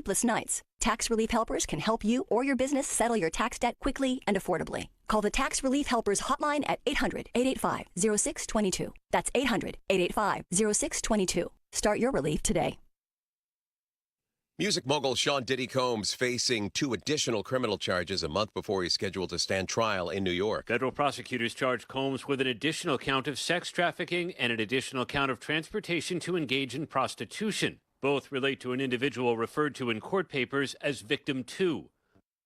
sleepless nights. Tax Relief Helpers can help you or your business settle your tax debt quickly and affordably. Call the Tax Relief Helpers hotline at 800-885-0622. That's 800-885-0622. Start your relief today. Music mogul Sean Diddy Combs facing 2 additional criminal charges a month before he's scheduled to stand trial in New York. Federal prosecutors charged Combs with an additional count of sex trafficking and an additional count of transportation to engage in prostitution. Both relate to an individual referred to in court papers as Victim 2.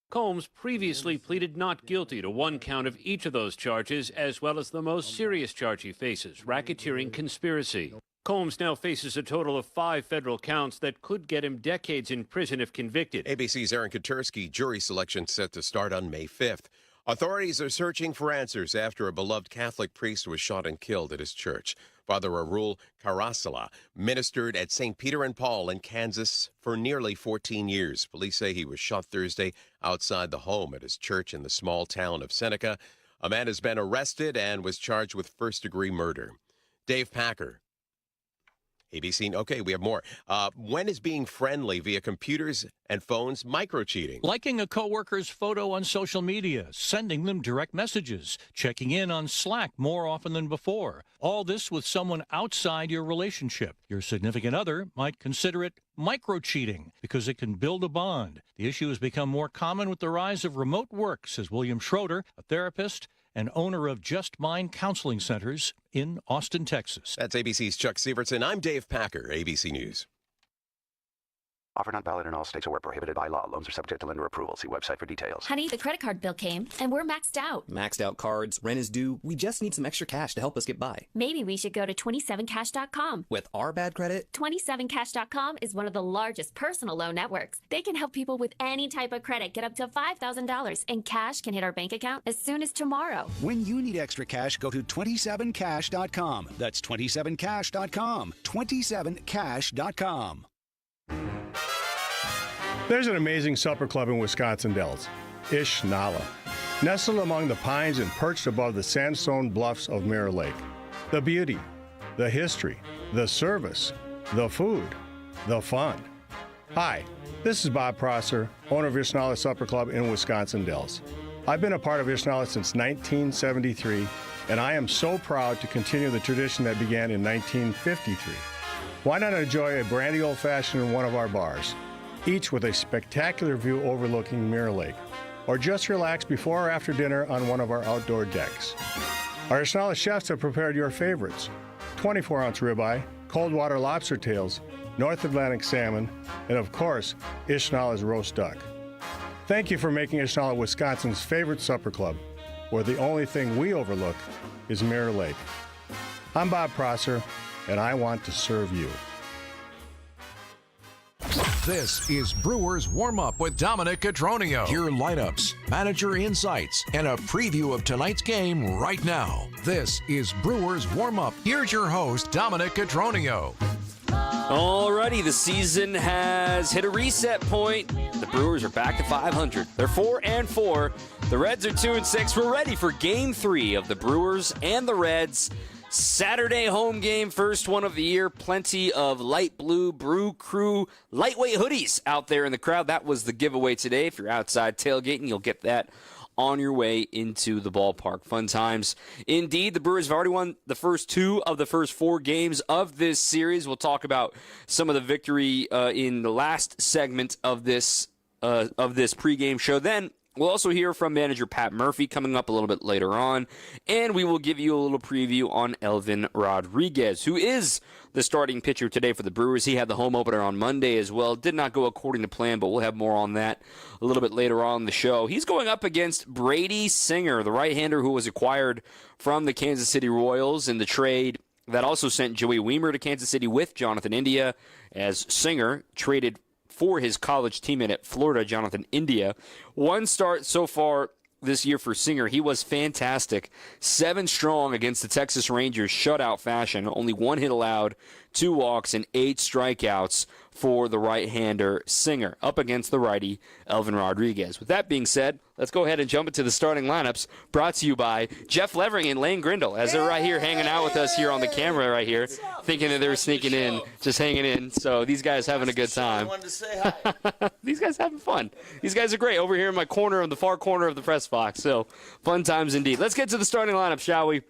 Combs previously pleaded not guilty to 1 count of each of those charges, as well as the most serious charge he faces, racketeering conspiracy. Combs now faces a total of 5 federal counts that could get him decades in prison if convicted. ABC's Aaron Koturski. Jury selection set to start on May 5th. Authorities are searching for answers after a beloved Catholic priest was shot and killed at his church. Father Arul Karasala ministered at St. Peter and Paul in Kansas for nearly 14 years. Police say he was shot Thursday outside the home at his church in the small town of Seneca. A man has been arrested and was charged with first-degree murder. Dave Packer. ABC. Okay, we have more. When is being friendly via computers and phones micro-cheating? Liking a coworker's photo on social media, sending them direct messages, checking in on Slack more often than before. All this with someone outside your relationship. Your significant other might consider it micro-cheating because it can build a bond. The issue has become more common with the rise of remote work, says William Schroeder, a therapist and owner of Just Mind Counseling Centers in Austin, Texas. That's ABC's Chuck Sievertson. I'm Dave Packer, ABC News. Offer not valid in all states or where prohibited by law. Loans are subject to lender approval. See website for details. Honey, the credit card bill came, and we're maxed out. Maxed out cards, rent is due. We just need some extra cash to help us get by. Maybe we should go to 27cash.com. With our bad credit? 27cash.com is one of the largest personal loan networks. They can help people with any type of credit get up to $5,000, and cash can hit our bank account as soon as tomorrow. When you need extra cash, go to 27cash.com. That's 27cash.com. 27cash.com. There's an amazing supper club in Wisconsin Dells, Ish Nala, nestled among the pines and perched above the sandstone bluffs of Mirror Lake. The beauty, the history, the service, the food, the fun. Hi, this is Bob Prosser, owner of Ish Nala Supper Club in Wisconsin Dells. I've been a part of Ish Nala since 1973, and I am so proud to continue the tradition that began in 1953. Why not enjoy a brandy old-fashioned in one of our bars? Each with a spectacular view overlooking Mirror Lake, or just relax before or after dinner on one of our outdoor decks. Our Ish Nala chefs have prepared your favorites: 24-ounce ribeye, cold water lobster tails, North Atlantic salmon, and of course, Ish Nala's roast duck. Thank you for making Ish Nala Wisconsin's favorite supper club, where the only thing we overlook is Mirror Lake. I'm Bob Prosser, and I want to serve you. This is Brewers Warmup with Dominic Cotroneo. Your lineups, manager insights, and a preview of tonight's game right now. This is Brewers Warmup. Here's your host, Dominic Cotroneo. Alrighty, the season has hit a reset point. The Brewers are back to 500. They're 4-4. The Reds are 2-6. We're ready for Game 3 of the Brewers and the Reds. Saturday home game, first one of the year. Plenty of light blue Brew Crew lightweight hoodies out there in the crowd. That was the giveaway today. If you're outside tailgating, you'll get that on your way into the ballpark. Fun times indeed. The Brewers have already won the first 2 of the first 4 games of this series. We'll talk about some of the victory in the last segment of this pregame show. Then we'll also hear from manager Pat Murphy coming up a little bit later on, and we will give you a little preview on Elvin Rodriguez, who is the starting pitcher today for the Brewers. He had the home opener on Monday as well. Did not go according to plan, but we'll have more on that a little bit later on in the show. He's going up against Brady Singer, the right-hander who was acquired from the Kansas City Royals in the trade that also sent Joey Wiemer to Kansas City with Jonathan India, as Singer traded for his college teammate at Florida, Jonathan India. 1 start so far this year for Singer. He was fantastic. 7 strong against the Texas Rangers, shutout fashion. Only 1 hit allowed, 2 walks, and 8 strikeouts for the right-hander Singer up against the righty Elvin Rodriguez. With that being said, let's go ahead and jump into the starting lineups, brought to you by Jeff Levering and Lane Grindle, as they're right here hanging out with us here on the camera right here, thinking that they're sneaking in, just hanging in. So these guys having a good time. I wanted to say hi. These guys having fun. These guys are great over here in my corner, in the far corner of the press box. So fun times indeed. Let's get to the starting lineup, shall we?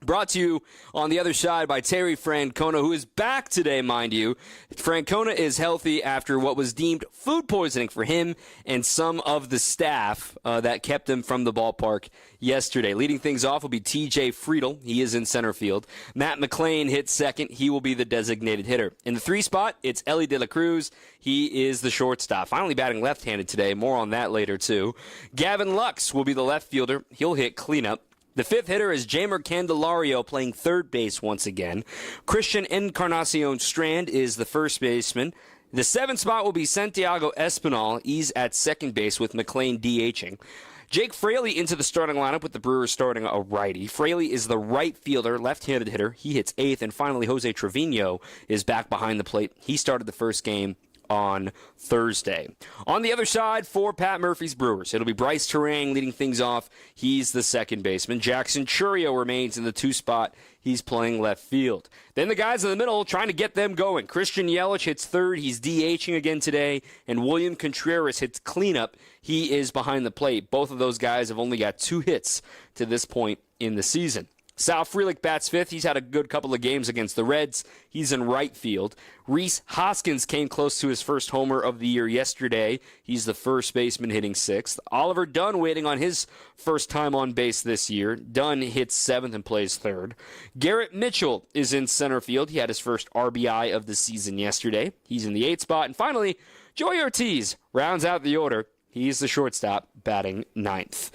Brought to you on the other side by Terry Francona, who is back today, mind you. Francona is healthy after what was deemed food poisoning for him and some of the staff that kept him from the ballpark yesterday. Leading things off will be TJ Friedel. He is in center field. Matt McClain hits second. He will be the designated hitter. In the 3 spot, it's Ellie De La Cruz. He is the shortstop. Finally batting left-handed today. More on that later, too. Gavin Lux will be the left fielder. He'll hit cleanup. The 5th hitter is Jamer Candelario playing third base once again. Christian Encarnacion Strand is the first baseman. The 7th spot will be Santiago Espinal. He's at second base with McClain DHing. Jake Fraley into the starting lineup with the Brewers starting a righty. Fraley is the right fielder, left-handed hitter. He hits 8th. And finally, Jose Trevino is back behind the plate. He started the first game on Thursday. On the other side for Pat Murphy's Brewers, it'll be Bryce Terang leading things off. He's the second baseman. Jackson Churio remains in the 2 spot. He's playing left field. Then the guys in the middle trying to get them going. Christian Yelich hits third. He's DHing again today. And William Contreras hits cleanup. He is behind the plate. Both of those guys have only got 2 hits to this point in the season. Sal Frelick bats 5th. He's had a good couple of games against the Reds. He's in right field. Reese Hoskins came close to his first homer of the year yesterday. He's the first baseman hitting 6th. Oliver Dunn waiting on his first time on base this year. Dunn hits 7th and plays 3rd. Garrett Mitchell is in center field. He had his first RBI of the season yesterday. He's in the 8th spot. And finally, Joey Ortiz rounds out the order. He's the shortstop, batting 9th.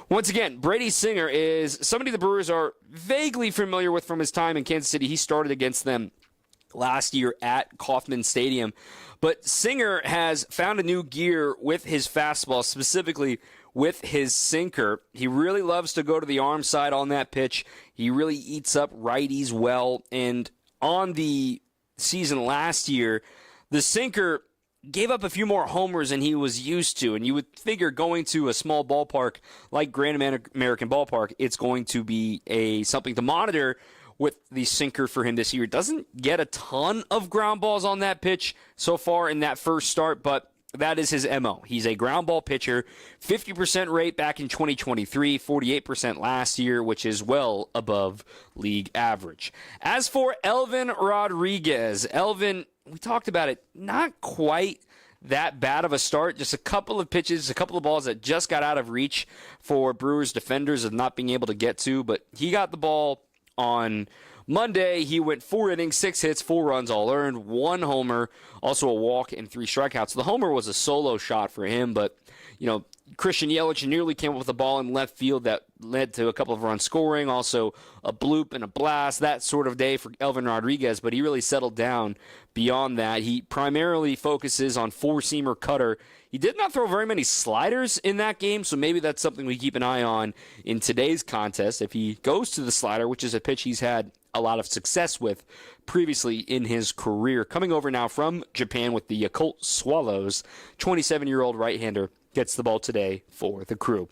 Once again, Brady Singer is somebody the Brewers are vaguely familiar with from his time in Kansas City. He started against them last year at Kauffman Stadium. But Singer has found a new gear with his fastball, specifically with his sinker. He really loves to go to the arm side on that pitch. He really eats up righties well. And on the season last year, the sinker gave up a few more homers than he was used to, and you would figure going to a small ballpark like Grand American Ballpark, it's going to be something to monitor with the sinker for him this year. Doesn't get a ton of ground balls on that pitch so far in that first start, but that is his MO. He's a ground ball pitcher, 50% rate back in 2023, 48% last year, which is well above league average. As for Elvin Rodriguez, Elvin, we talked about it, not quite that bad of a start. Just a couple of pitches, a couple of balls that just got out of reach for Brewers defenders of not being able to get to. But he got the ball on Monday. He went 4 innings, 6 hits, 4 runs all earned, 1 homer, also a walk and 3 strikeouts. The homer was a solo shot for him, but Christian Yelich nearly came up with a ball in left field that led to a couple of runs scoring, also a bloop and a blast, that sort of day for Elvin Rodriguez, but he really settled down beyond that. He primarily focuses on 4-seamer cutter. He did not throw very many sliders in that game, so maybe that's something we keep an eye on in today's contest. If he goes to the slider, which is a pitch he's had a lot of success with previously in his career. Coming over now from Japan with the Yakult Swallows, 27-year-old right-hander gets the ball today for the Crew.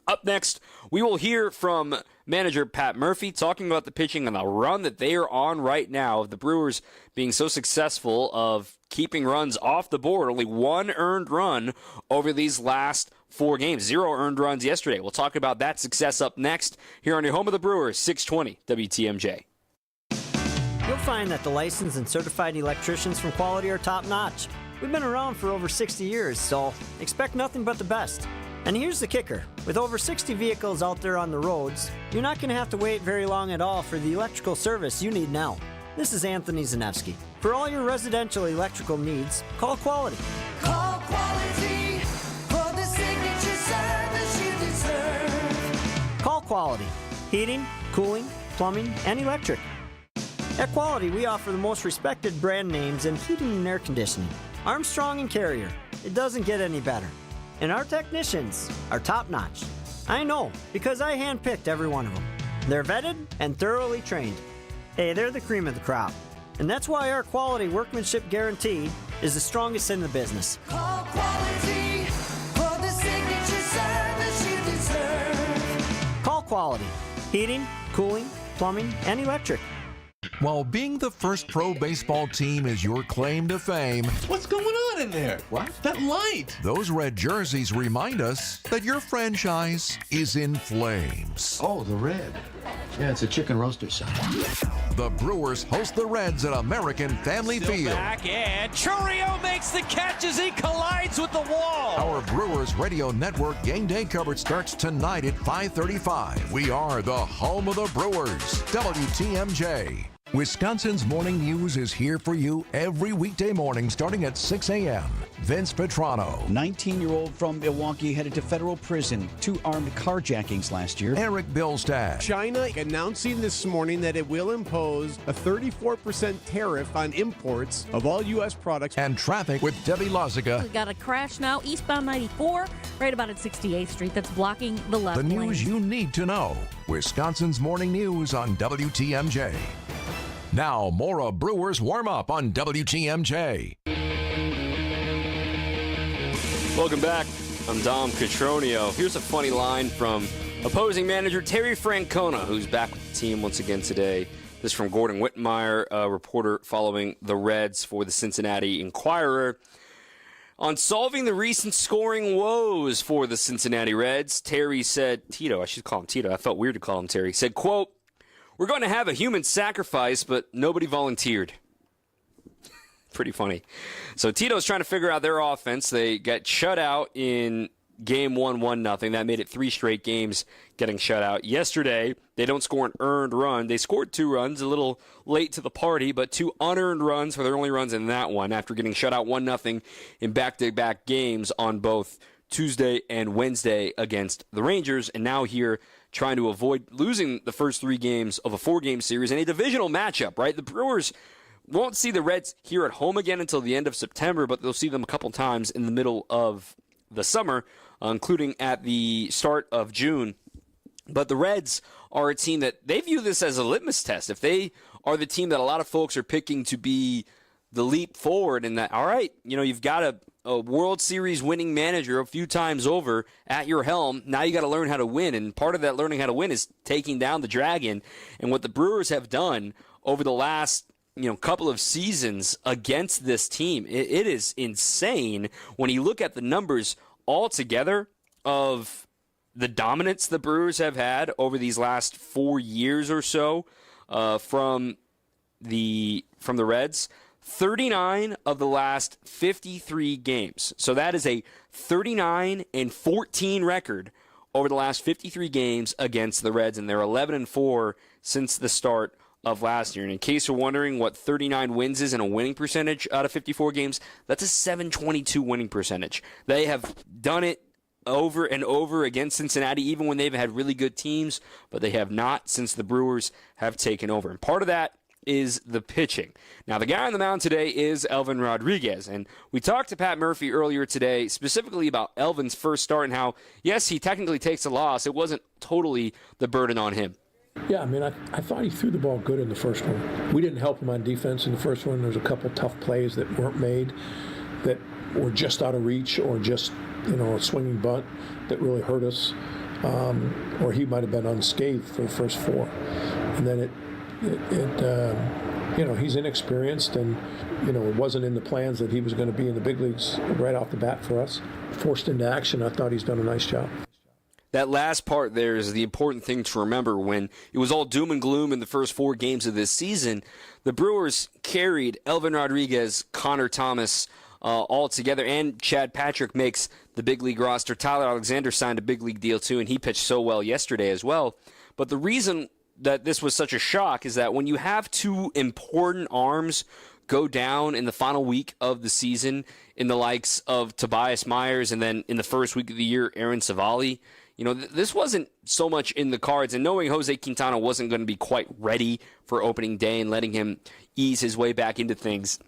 Up next, we will hear from manager Pat Murphy talking about the pitching and the run that they are on right now. The Brewers being so successful of keeping runs off the board. Only 1 earned run over these last 4 games. 0 earned runs yesterday. We'll talk about that success up next here on your home of the Brewers, 620 WTMJ. You'll find that the licensed and certified electricians from Quality are top-notch. We've been around for over 60 years, so expect nothing but the best. And here's the kicker. With over 60 vehicles out there on the roads, you're not going to have to wait very long at all for the electrical service you need now. This is Anthony Zanevsky. For all your residential electrical needs, call Quality. Call Quality for the signature service you deserve. Call Quality. Heating, cooling, plumbing, and electric. At Quality, we offer the most respected brand names in heating and air conditioning. Armstrong and Carrier. It doesn't get any better. And our technicians are top-notch. I know, because I handpicked every one of them. They're vetted and thoroughly trained. Hey, they're the cream of the crop. And that's why our quality workmanship guarantee is the strongest in the business. Call quality for the signature service you deserve. Call quality. Heating, cooling, plumbing, and electric. While being the first pro baseball team is your claim to fame, what's going on in there? What? That light. Those red jerseys remind us that your franchise is in flames. Oh, the red. Yeah, it's a chicken roaster sign. The Brewers host the Reds at American Family Field. Back, and Cotroneo makes the catch as he collides with the wall. Our Brewers Radio Network game day coverage starts tonight at 5:35. We are the home of the Brewers, WTMJ. Wisconsin's Morning News is here for you every weekday morning starting at 6 a.m. Vince Petrano. 19-year-old from Milwaukee headed to federal prison. 2 armed carjackings last year. Eric Billstad. China announcing this morning that it will impose a 34% tariff on imports of all U.S. products. And traffic with Debbie Loziga. We got a crash now, eastbound 94, right about at 68th Street. That's blocking the left The lane. news you need to know. Wisconsin's Morning News on WTMJ. Now, more of Brewers Warmup on WTMJ. Welcome back. I'm Dom Cotroneo. Here's a funny line from opposing manager Terry Francona, who's back with the team once again today. This from Gordon Whitmire, a reporter following the Reds for the Cincinnati Enquirer. On solving the recent scoring woes for the Cincinnati Reds, Terry said, Tito, I should call him Tito. I felt weird to call him Terry. He said, quote, "We're going to have a human sacrifice, but nobody volunteered." Pretty funny. So Tito's trying to figure out their offense. They got shut out in game 1-0. That made it 3 straight games getting shut out. Yesterday, they don't score an earned run. They scored 2 runs, a little late to the party, but 2 unearned runs for their only runs in that one after getting shut out 1-0 in back-to-back games on both Tuesday and Wednesday against the Rangers. And now here trying to avoid losing the first 3 games of a 4-game series in a divisional matchup, right? The Brewers won't see the Reds here at home again until the end of September, but they'll see them a couple times in the middle of the summer, including at the start of June. But the Reds are a team that they view this as a litmus test. If they are the team that a lot of folks are picking to be the leap forward, and that, all right, you know, you've got a World Series winning manager a few times over at your helm. Now you got to learn how to win, and part of that learning how to win is taking down the Dragon. And what the Brewers have done over the last couple of seasons against this team, it is insane when you look at the numbers altogether of the dominance the Brewers have had over these last 4 years or so from the Reds. 39 of the last 53 games. So that is a 39-14 record over the last 53 games against the Reds, and they're 11-4 since the start of last year. And in case you're wondering what 39 wins is in a winning percentage out of 54 games, that's a .722 winning percentage. They have done it over and over against Cincinnati, even when they've had really good teams, but they have not since the Brewers have taken over. And part of that is the pitching. Now, the guy on the mound today is Elvin Rodriguez, and we talked to Pat Murphy earlier today specifically about Elvin's first start and how, yes, he technically takes a loss. It wasn't totally the burden on him. Yeah, I mean, I thought he threw the ball good in the first one. We didn't help him on defense in the first one. There was a couple tough plays that weren't made that were just out of reach or just, a swinging bunt that really hurt us. Or he might have been unscathed for the first 4. And then he's inexperienced, and it wasn't in the plans that he was going to be in the big leagues right off the bat for us. Forced into action, I thought he's done a nice job. That last part there is the important thing to remember. When it was all doom and gloom in the first 4 games of this season, the Brewers carried Elvin Rodriguez, Connor Thomas all together, and Chad Patrick makes the big league roster. Tyler Alexander signed a big league deal too, and he pitched so well yesterday as well. But the reason that this was such a shock is that when you have 2 important arms go down in the final week of the season, in the likes of Tobias Myers, and then in the first week of the year, Aaron Savali, this wasn't so much in the cards. And knowing Jose Quintana wasn't going to be quite ready for opening day and letting him ease his way back into things,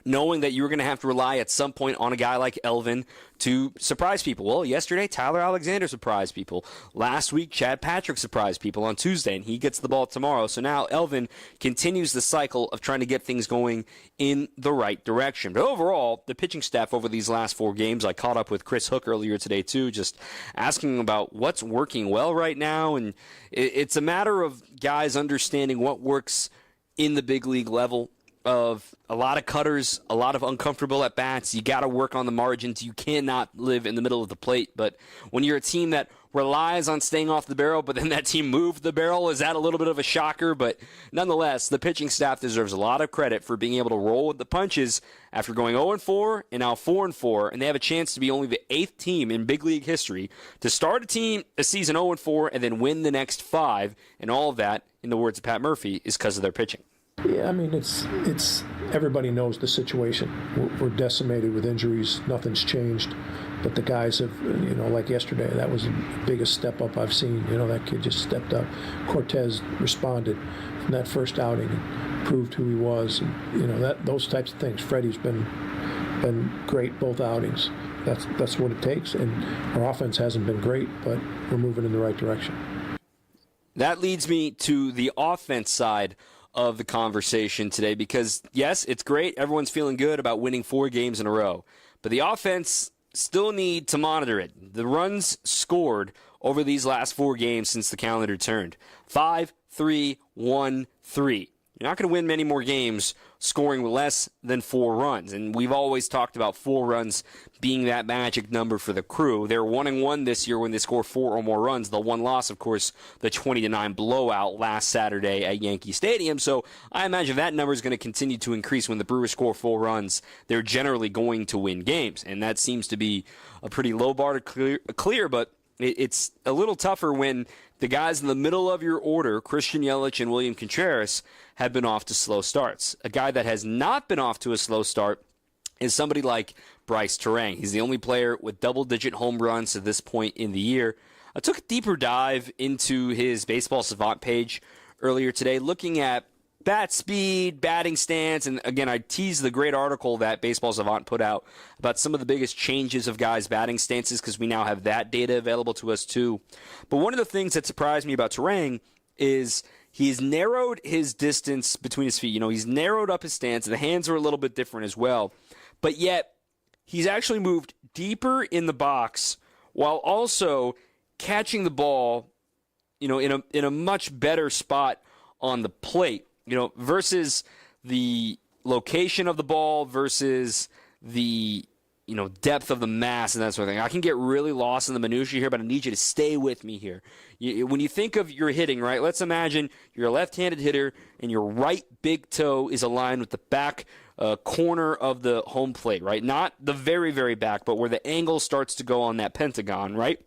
knowing that you're going to have to rely at some point on a guy like Elvin to surprise people. Well, yesterday, Tyler Alexander surprised people. Last week, Chad Patrick surprised people on Tuesday, and he gets the ball tomorrow. So now Elvin continues the cycle of trying to get things going in the right direction. But overall, the pitching staff over these last 4 games, I caught up with Chris Hook earlier today, too, just asking him about what's working well right now. And it's a matter of guys understanding what works in the big league level, of a lot of cutters, a lot of uncomfortable at-bats. You got to work on the margins. You cannot live in the middle of the plate. But when you're a team that relies on staying off the barrel, but then that team moved the barrel, is that a little bit of a shocker? But nonetheless, the pitching staff deserves a lot of credit for being able to roll with the punches after going 0-4 and now 4-4, and they have a chance to be only the 8th team in big league history to start a season 0-4 and then win the next 5, and all of that, in the words of Pat Murphy, is because of their pitching. Yeah, I mean, it's everybody knows the situation. We're decimated with injuries. Nothing's changed. But the guys have, like yesterday, that was the biggest step up I've seen. That kid just stepped up. Cortez responded from that first outing and proved who he was. And, those types of things. Freddie's been great both outings. That's what it takes. And our offense hasn't been great, but we're moving in the right direction. That leads me to the offense side of the conversation today, because yes, it's great. Everyone's feeling good about winning 4 games in a row, but the offense still need to monitor it. The runs scored over these last 4 games since the calendar turned: 5, 3, 1, 3. You're not going to win many more games scoring less than 4 runs. And we've always talked about 4 runs being that magic number for the Crew. They're 1-1 this year when they score 4 or more runs. The one loss, of course, the 20-9 blowout last Saturday at Yankee Stadium. So I imagine that number is going to continue to increase. When the Brewers score 4 runs, they're generally going to win games. And that seems to be a pretty low bar to clear, but it's a little tougher when the guys in the middle of your order, Christian Yelich and William Contreras, have been off to slow starts. A guy that has not been off to a slow start is somebody like Bryce Terang. He's the only player with double-digit home runs to this point in the year. I took a deeper dive into his Baseball Savant page earlier today, looking at bat speed, batting stance, and again, I teased the great article that Baseball Savant put out about some of the biggest changes of guys' batting stances, because we now have that data available to us too. But one of the things that surprised me about Terang is he's narrowed his distance between his feet. He's narrowed up his stance. The hands are a little bit different as well. But yet, he's actually moved deeper in the box while also catching the ball, in a much better spot on the plate. Versus the location of the ball versus the, depth of the mass and that sort of thing. I can get really lost in the minutiae here, but I need you to stay with me here. When you think of your hitting, right, let's imagine you're a left-handed hitter and your right big toe is aligned with the back corner of the home plate, right? Not the very, very back, but where the angle starts to go on that pentagon, right?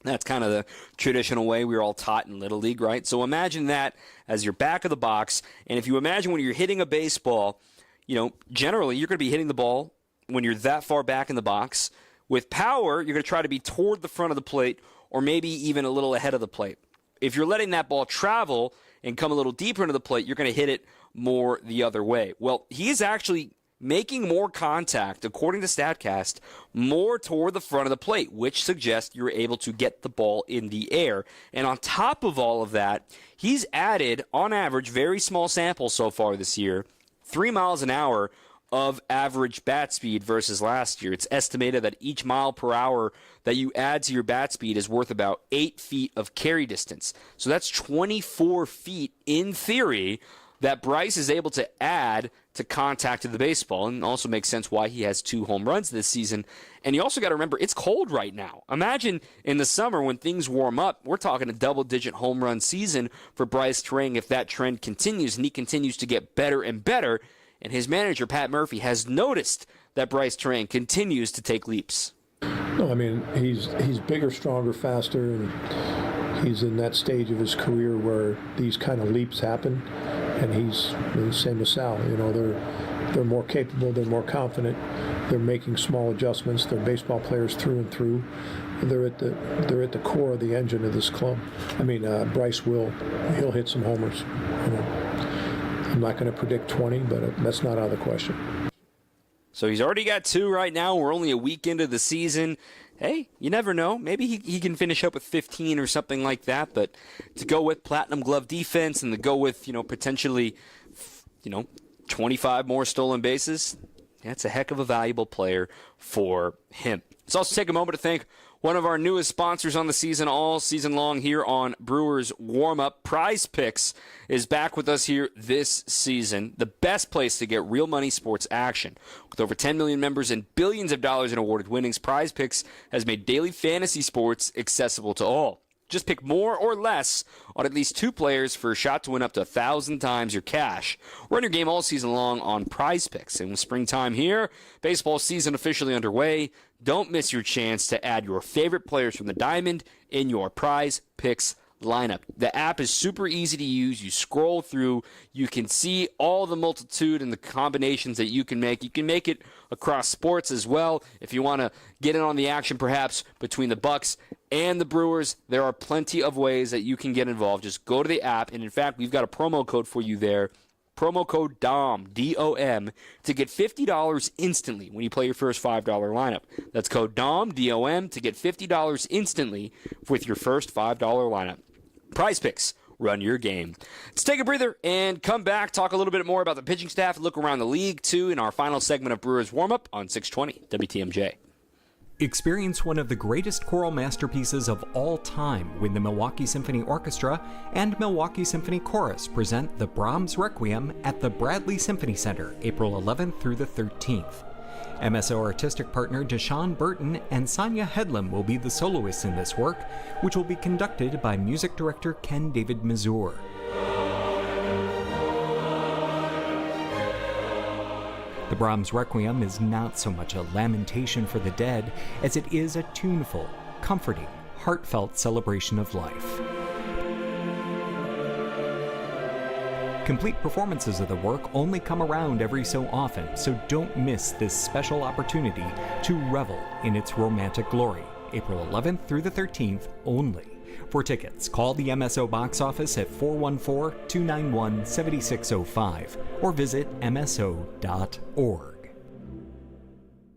That's kind of the traditional way we were all taught in Little League, right? So imagine that as your back of the box. And if you imagine when you're hitting a baseball, generally you're going to be hitting the ball when you're that far back in the box. With power, you're going to try to be toward the front of the plate or maybe even a little ahead of the plate. If you're letting that ball travel and come a little deeper into the plate, you're going to hit it more the other way. Well, he is actually making more contact, according to StatCast, more toward the front of the plate, which suggests you're able to get the ball in the air. And on top of all of that, he's added, on average, very small sample so far this year, 3 miles an hour of average bat speed versus last year. It's estimated that each mile per hour that you add to your bat speed is worth about 8 feet of carry distance. So that's 24 feet, in theory, that Bryce is able to add to contact to the baseball, and also makes sense why he has 2 home runs this season. And you also got to remember, it's cold right now. Imagine in the summer when things warm up, we're talking a double-digit home run season for Bryce Terang if that trend continues, and he continues to get better and better. And his manager, Pat Murphy, has noticed that Bryce Terang continues to take leaps. No, I mean, he's bigger, stronger, faster, and he's in that stage of his career where these kind of leaps happen. And he's the same as Sal. They're more capable. They're more confident. They're making small adjustments. They're baseball players through and through. They're at the core of the engine of this club. I mean, Bryce he'll hit some homers. I'm not going to predict 20, but that's not out of the question. So he's already got 2 right now. We're only a week into the season. Hey, you never know. Maybe he can finish up with 15 or something like that. But to go with Platinum Glove defense and to go with, potentially, 25 more stolen bases, that's a heck of a valuable player for him. Let's also take a moment to thank one of our newest sponsors on the season, all season long here on Brewers Warmup. Prize Picks is back with us here this season. The best place to get real money sports action. With over 10 million members and billions of dollars in awarded winnings, Prize Picks has made daily fantasy sports accessible to all. Just pick more or less on at least 2 players for a shot to win up to 1,000 times your cash. Run your game all season long on Prize Picks. And with springtime here, baseball season officially underway, don't miss your chance to add your favorite players from the diamond in your Prize Picks lineup. The app is super easy to use. You scroll through, you can see all the multitude and the combinations that you can make. You can make it across sports as well. If you want to get in on the action perhaps between the Bucks and the Brewers, there are plenty of ways that you can get involved. Just go to the app, and in fact, we've got a promo code for you there. Promo code DOM, D-O-M, to get $50 instantly when you play your first $5 lineup. That's code DOM, D-O-M, to get $50 instantly with your first $5 lineup. Prize Picks, run your game. Let's take a breather and come back, talk a little bit more about the pitching staff, look around the league, too, in our final segment of Brewers Warmup on 620 WTMJ. Experience one of the greatest choral masterpieces of all time when the Milwaukee Symphony Orchestra and Milwaukee Symphony Chorus present the Brahms Requiem at the Bradley Symphony Center, April 11th through the 13th. MSO artistic partner Deshaun Burton and Sonia Headlam will be the soloists in this work, which will be conducted by music director Ken David Mazur. The Brahms Requiem is not so much a lamentation for the dead as it is a tuneful, comforting, heartfelt celebration of life. Complete performances of the work only come around every so often, so don't miss this special opportunity to revel in its romantic glory, April 11th through the 13th only. For tickets, call the MSO box office at 414-291-7605 or visit mso.org.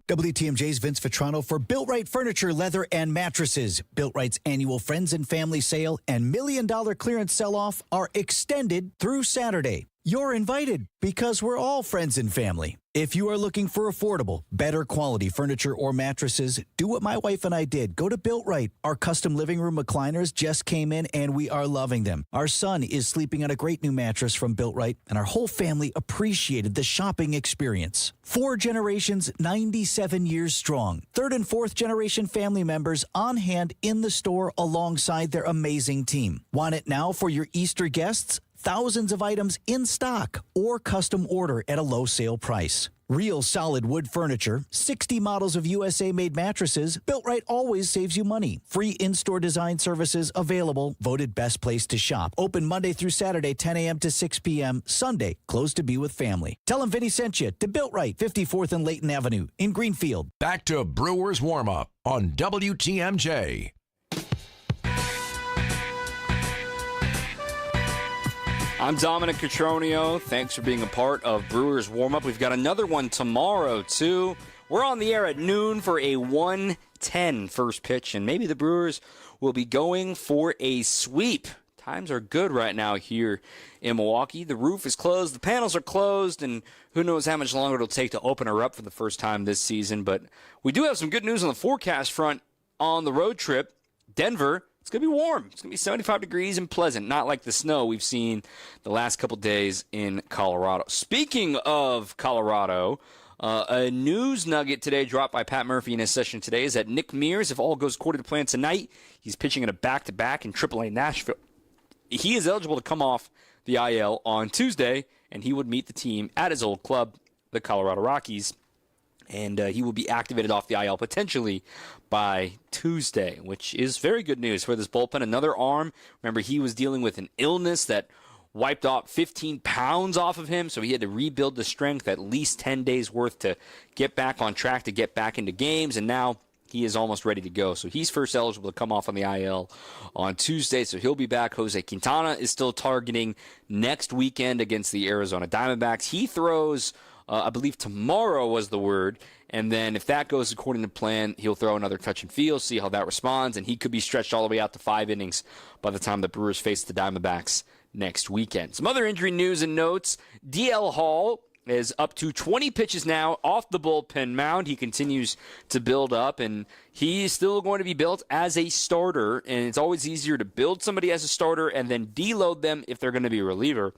WTMJ's Vince Vitrano for Built Right Furniture, Leather, and Mattresses. Built Right's annual Friends and Family Sale and $1 million clearance sell-off are extended through Saturday. You're invited because we're all friends and family. If you are looking for affordable, better quality furniture or mattresses, do what my wife and I did. Go to Built Right. Our custom living room recliners just came in and we are loving them. Our son is sleeping on a great new mattress from Built Right, and our whole family appreciated the shopping experience. 4 generations, 97 years strong. 3rd and 4th generation family members on hand in the store alongside their amazing team. Want it now for your Easter guests? Thousands of items in stock or custom order at a low sale price. Real solid wood furniture, 60 models of USA-made mattresses. Built Right always saves you money. Free in-store design services available. Voted best place to shop. Open Monday through Saturday, 10 a.m. to 6 p.m. Sunday, closed to be with family. Tell them Vinny sent you to Built Right, 54th and Layton Avenue in Greenfield. Back to Brewers Warm-Up on WTMJ. I'm Dominic Cotroneo. Thanks for being a part of Brewers Warm-Up. We've got another one tomorrow, too. We're on the air at noon for a 1:10 first pitch, and maybe the Brewers will be going for a sweep. Times are good right now here in Milwaukee. The roof is closed, the panels are closed, and who knows how much longer it'll take to open her up for the first time this season. But we do have some good news on the forecast front on the road trip. Denver, it's going to be warm. It's going to be 75 degrees and pleasant, not like the snow we've seen the last couple days in Colorado. Speaking of Colorado, a news nugget today dropped by Pat Murphy in his session today is that Nick Mears, if all goes according to plan tonight, he's pitching in a back-to-back in AAA Nashville. He is eligible to come off the IL on Tuesday, and he would meet the team at his old club, the Colorado Rockies. And he will be activated off the IL potentially by Tuesday, which is very good news for this bullpen. Another arm. Remember, he was dealing with an illness that wiped out 15 pounds off of him, so he had to rebuild the strength at least 10 days worth to get back on track, to get back into games, and now he is almost ready to go. So he's first eligible to come off on the IL on Tuesday, so he'll be back. Jose Quintana is still targeting next weekend against the Arizona Diamondbacks. He throws I believe tomorrow was the word. And then if that goes according to plan, he'll throw another touch and feel, see how that responds, and he could be stretched all the way out to 5 innings by the time the Brewers face the Diamondbacks next weekend. Some other injury news and notes. DL Hall is up to 20 pitches now off the bullpen mound. He continues to build up, and he's still going to be built as a starter, and it's always easier to build somebody as a starter and then deload them if they're going to be a reliever.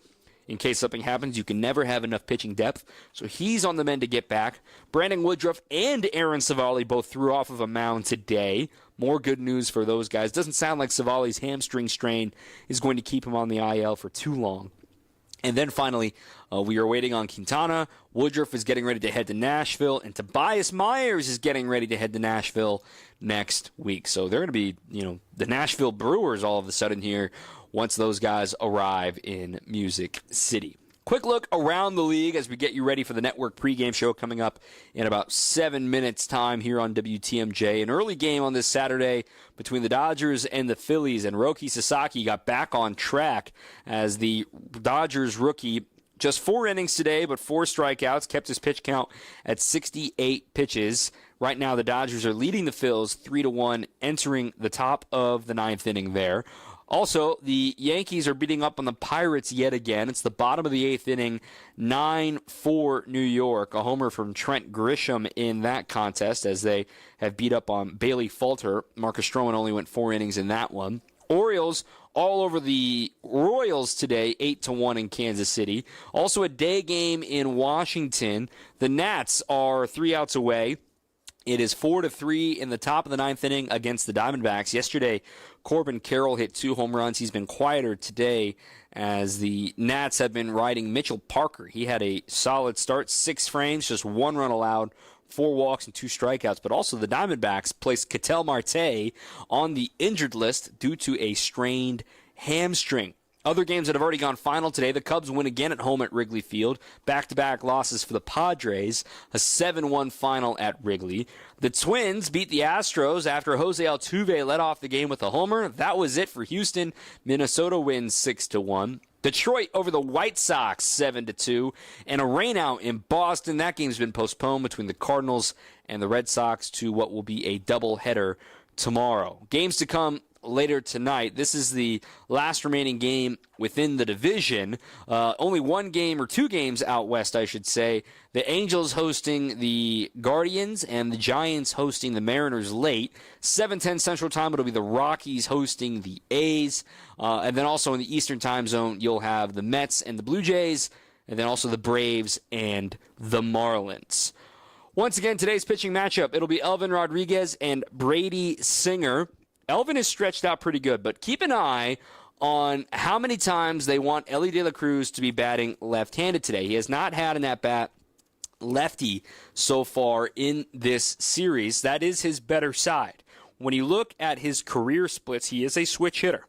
In case something happens, you can never have enough pitching depth, so he's on the mend to get back. Brandon Woodruff and Aaron Savali both threw off of a mound today. More good news for those guys. Doesn't sound like Savali's hamstring strain is going to keep him on the IL for too long. And then finally, we are waiting on Quintana. Woodruff is getting ready to head to Nashville, and Tobias Myers is getting ready to head to Nashville next week. So they're going to be, the Nashville Brewers all of a sudden here once those guys arrive in Music City. Quick look around the league as we get you ready for the network pregame show coming up in about 7 minutes' time here on WTMJ. An early game on this Saturday between the Dodgers and the Phillies, and Roki Sasaki got back on track as the Dodgers rookie. Just 4 innings today, but 4 strikeouts, kept his pitch count at 68 pitches. Right now, the Dodgers are leading the Phils 3-1, entering the top of the 9th inning there. Also, the Yankees are beating up on the Pirates yet again. It's the bottom of the 8th inning, 9-4 New York. A homer from Trent Grisham in that contest as they have beat up on Bailey Falter. Marcus Stroman only went 4 innings in that one. Orioles all over the Royals today, 8-1 in Kansas City. Also a day game in Washington. The Nats are 3 outs away. It is 4-3 in the top of the 9th inning against the Diamondbacks. Yesterday, Corbin Carroll hit 2 home runs. He's been quieter today as the Nats have been riding Mitchell Parker. He had a solid start, 6 frames, just 1 run allowed, 4 walks and 2 strikeouts. But also the Diamondbacks placed Ketel Marte on the injured list due to a strained hamstring. Other games that have already gone final today, the Cubs win again at home at Wrigley Field. Back-to-back losses for the Padres, a 7-1 final at Wrigley. The Twins beat the Astros after Jose Altuve led off the game with a homer. That was it for Houston. Minnesota wins 6-1. Detroit over the White Sox 7-2. And a rainout in Boston. That game's been postponed between the Cardinals and the Red Sox to what will be a doubleheader tomorrow. Games to come later tonight. This is the last remaining game within the division. Only 1 game or 2 games out west, I should say. The Angels hosting the Guardians and the Giants hosting the Mariners late. 7:10 Central Time, it'll be the Rockies hosting the A's. And then also in the Eastern Time Zone, you'll have the Mets and the Blue Jays, and then also the Braves and the Marlins. Once again, today's pitching matchup, it'll be Elvin Rodriguez and Brady Singer. Elvin is stretched out pretty good, but keep an eye on how many times they want Elly De La Cruz to be batting left-handed today. He has not had an at-bat lefty so far in this series. That is his better side. When you look at his career splits, he is a switch hitter.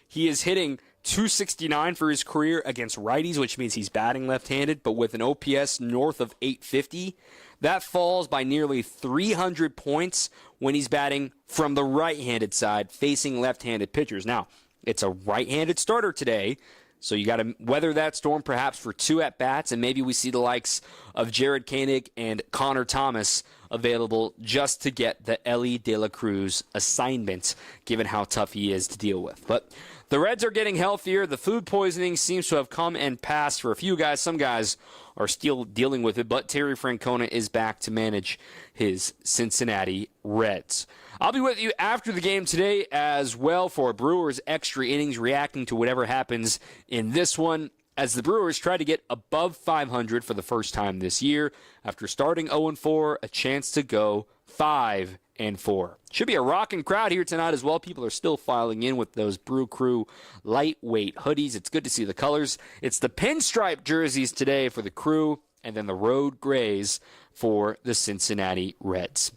He is hitting .269 for his career against righties, which means he's batting left-handed, but with an OPS north of .850. That falls by nearly 300 points when he's batting from the right-handed side, facing left-handed pitchers. Now, it's a right-handed starter today, so you got to weather that storm perhaps for 2 at-bats, and maybe we see the likes of Jared Koenig and Connor Thomas available just to get the Elly De La Cruz assignment, given how tough he is to deal with. But the Reds are getting healthier. The food poisoning seems to have come and passed for a few guys. Some guys are still dealing with it, but Terry Francona is back to manage his Cincinnati Reds. I'll be with you after the game today as well for Brewers extra innings, reacting to whatever happens in this one, as the Brewers try to get above 500 for the first time this year. After starting 0-4, a chance to go 5-4. Should be a rocking crowd here tonight as well. People are still filing in with those Brew Crew lightweight hoodies. It's good to see the colors. It's the pinstripe jerseys today for the Crew, and then the road grays for the Cincinnati Reds.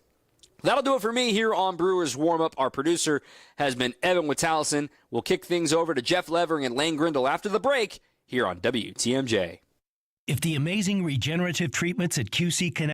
That'll do it for me here on Brewers Warmup. Our producer has been Evan Witalison. We'll kick things over to Jeff Levering and Lane Grindle after the break here on WTMJ. If the amazing regenerative treatments at QC Connect